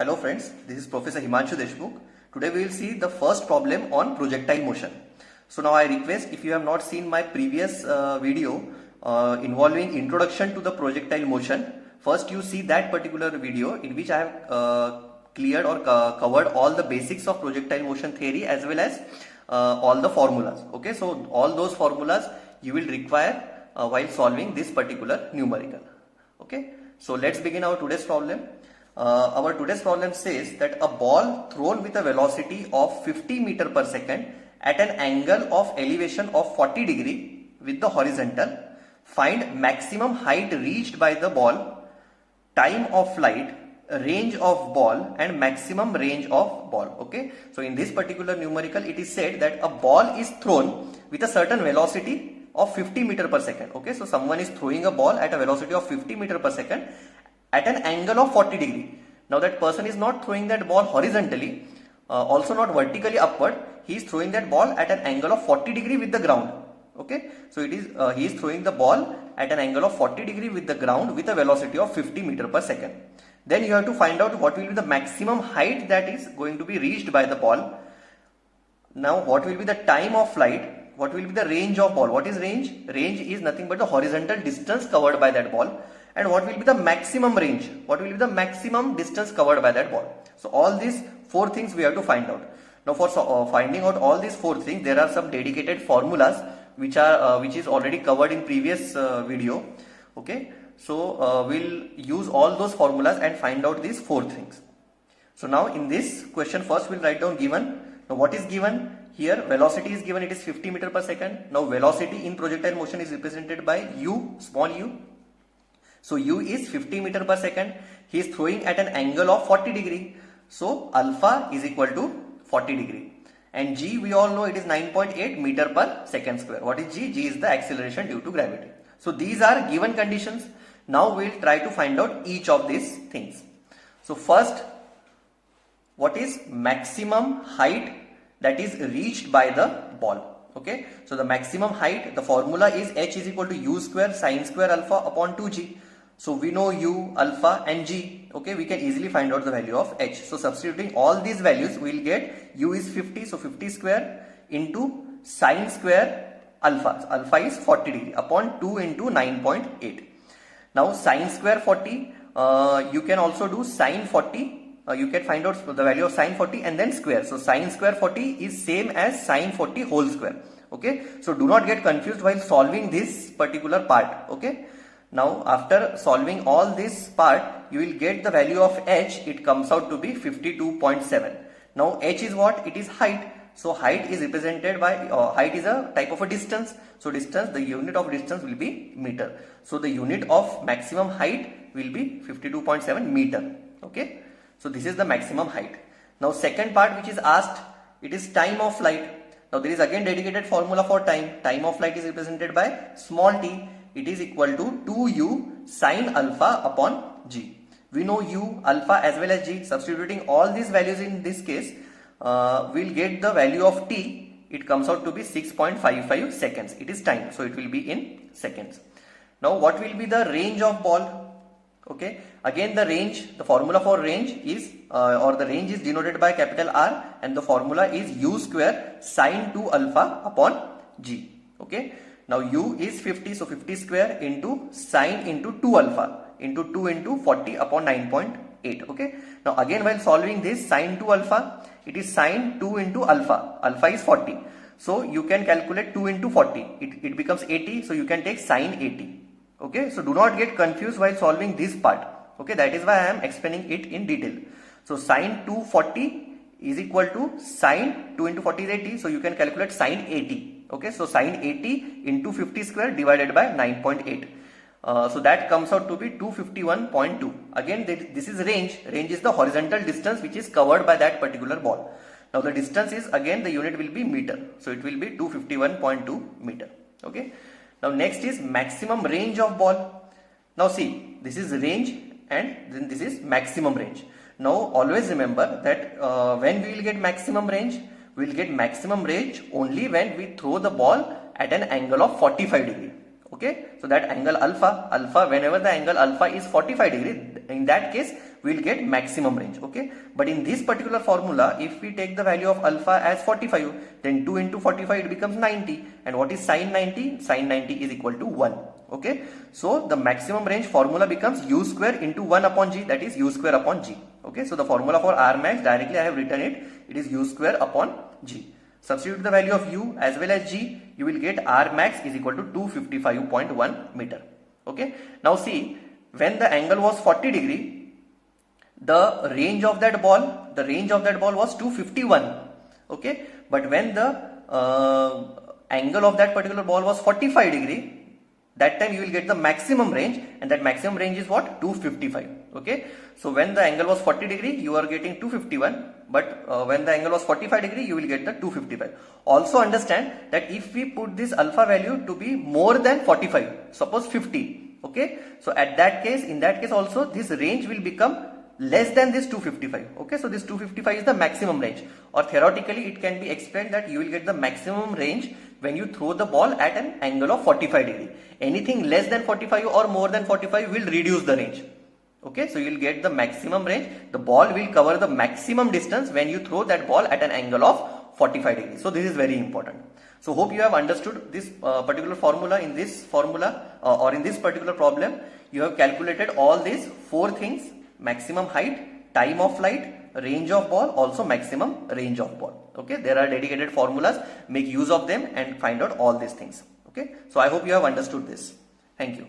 Hello friends, this is Professor Himanshu Deshmukh. Today we will see the first problem on projectile motion. So now I request, if you have not seen my previous video involving introduction to the projectile motion, first you see that particular video in which I have cleared or covered all the basics of projectile motion theory as well as all the formulas. Okay, so all those formulas you will require while solving this particular numerical. Okay, so let's begin our today's problem. Our today's problem says that a ball thrown with a velocity of 50 meter per second at an angle of elevation of 40 degree with the horizontal, find maximum height reached by the ball, time of flight, range of ball and maximum range of ball. Okay, so in this particular numerical it is said that a ball is thrown with a certain velocity of 50 meter per second. Okay, so someone is throwing a ball at a velocity of 50 meter per second at an angle of 40 degree. Now that person is not throwing that ball horizontally, also not vertically upward. He is throwing that ball at an angle of 40 degree with the ground. Okay, so it is he is throwing the ball at an angle of 40 degree with the ground with a velocity of 50 meter per second. Then you have to find out what will be the maximum height that is going to be reached by the ball. Now what will be the time of flight? What will be the range of ball? What is range? Range is nothing but the horizontal distance covered by that ball. And what will be the maximum range? What will be the maximum distance covered by that ball? So all these four things we have to find out. Now for finding out all these four things, there are some dedicated formulas which is already covered in previous video. Okay, so we'll use all those formulas and find out these four things. So now in this question, first we'll write down given. Now what is given? Here velocity is given, it is 50 meter per second. Now velocity in projectile motion is represented by u, small u. So u is 50 meter per second. He is throwing at an angle of 40 degree. So alpha is equal to 40 degree. And g, we all know it is 9.8 meter per second square. What is g? G is the acceleration due to gravity. So these are given conditions. Now we will try to find out each of these things. So first, what is maximum height that is reached by the ball? Okay, so the maximum height, the formula is h is equal to u square sine square alpha upon 2g. So we know u, alpha and g. Okay, we can easily find out the value of h. So substituting all these values, we will get u is 50. So 50 square into sine square alpha. Alpha is 40 degree upon 2 into 9.8. Now sine square 40, you can also do sine 40. You can find out the value of sine 40 and then square. So sine square 40 is same as sine 40 whole square. Okay, so do not get confused while solving this particular part. Okay, now after solving all this part, you will get the value of h. It comes out to be 52.7. Now h is what? It is height. So height is represented by height is a type of a distance. So distance, the unit of distance will be meter. So the unit of maximum height will be 52.7 meter. Okay, so this is the maximum height. Now second part which is asked, it is time of flight. Now there is again dedicated formula for time. Time of flight is represented by small t. It is equal to 2u sine alpha upon g. We know u, alpha as well as g. Substituting all these values in this case, we'll get the value of t. It comes out to be 6.55 seconds. It is time, so it will be in seconds. Now what will be the range of ball? Okay, again the range, the formula for range is the range is denoted by capital R and the formula is u square sine 2 alpha upon g. Okay, now u is 50, so 50 square into sine into 2 alpha into 2 into 40 upon 9.8. Okay, now again while solving this sine 2 alpha, it is sine 2 into alpha. Alpha is 40, so you can calculate 2 into 40. It becomes 80, so you can take sine 80. Okay, so do not get confused while solving this part. Okay, that is why I am explaining it in detail. So sine 240 is equal to sine 2 into 40 is 80. So you can calculate sine 80. Okay, so sine 80 into 50 square divided by 9.8. So that comes out to be 251.2. Again, this is range. Range is the horizontal distance which is covered by that particular ball. Now the distance is, again the unit will be meter. So it will be 251.2 meter. Okay. Now next is maximum range of ball. Now see, this is range and then this is maximum range. Now always remember that when we will get maximum range, we will get maximum range only when we throw the ball at an angle of 45 degree. Okay, so that angle alpha, whenever the angle alpha is 45 degree, in that case we will get maximum range. Okay, but in this particular formula, if we take the value of alpha as 45, then 2 into 45 it becomes 90. And what is sin 90? Sin 90 is equal to 1. Okay, so the maximum range formula becomes u square into 1 upon g, that is u square upon g. Okay, so the formula for R max, directly I have written it, it is u square upon g. Substitute the value of u as well as g, you will get R max is equal to 255.1 meter. Okay, now see, when the angle was 40 degree, the range of that ball was 251. Okay, but when the angle of that particular ball was 45 degree, that time you will get the maximum range, and that maximum range is what? 255. Okay, so when the angle was 40 degree, you are getting 251, but when the angle was 45 degree, you will get the 255. Also understand that if we put this alpha value to be more than 45, suppose 50, okay, so in that case also this range will become less than this 255. Okay, so this 255 is the maximum range, or theoretically it can be explained that you will get the maximum range when you throw the ball at an angle of 45 degree. Anything less than 45 or more than 45 will reduce the range. Okay, so you will get the maximum range. The ball will cover the maximum distance when you throw that ball at an angle of 45 degrees. So this is very important. So hope you have understood this particular formula. In this formula or in this particular problem, you have calculated all these 4 things: maximum height, time of flight, range of ball, also maximum range of ball. Okay, there are dedicated formulas, make use of them and find out all these things. Okay, so I hope you have understood this. Thank you.